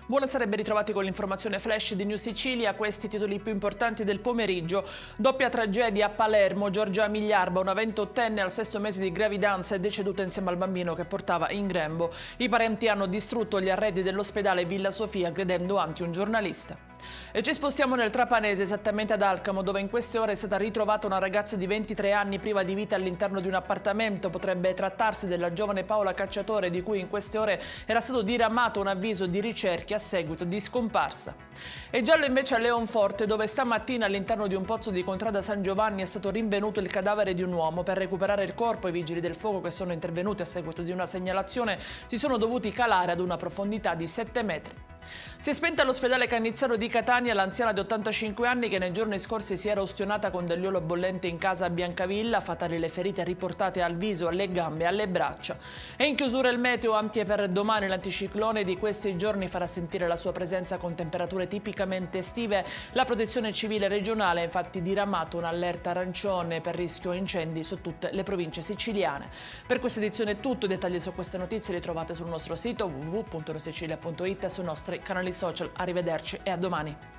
Buonasera e ben ritrovati con l'informazione flash di New Sicilia. Questi titoli più importanti del pomeriggio. Doppia tragedia a Palermo. Giorgia Migliarba, una 28enne al 6° mese di gravidanza, è deceduta insieme al bambino che portava in grembo. I parenti hanno distrutto gli arredi dell'ospedale Villa Sofia aggredendo anche un giornalista. E ci spostiamo nel Trapanese, esattamente ad Alcamo, dove in queste ore è stata ritrovata una ragazza di 23 anni priva di vita all'interno di un appartamento. Potrebbe trattarsi della giovane Paola Cacciatore, di cui in queste ore era stato diramato un avviso di ricerca a seguito di scomparsa. E giallo invece a Leonforte, dove stamattina all'interno di un pozzo di Contrada San Giovanni è stato rinvenuto il cadavere di un uomo. Per recuperare il corpo, i vigili del fuoco che sono intervenuti a seguito di una segnalazione si sono dovuti calare ad una profondità di 7 metri. Si è spenta all'ospedale Cannizzaro di Catania l'anziana di 85 anni che nei giorni scorsi si era ustionata con dell'olio bollente in casa a Biancavilla. Fatali le ferite riportate al viso, alle gambe e alle braccia. E in chiusura il meteo, anche per domani l'anticiclone di questi giorni farà sentire la sua presenza con temperature tipicamente estive. La protezione civile regionale ha infatti diramato un'allerta arancione per rischio incendi su tutte le province siciliane. Per questa edizione è tutto. I dettagli su queste notizie li trovate sul nostro sito www.newsicilia.it e sui nostri canali social. Arrivederci e a domani.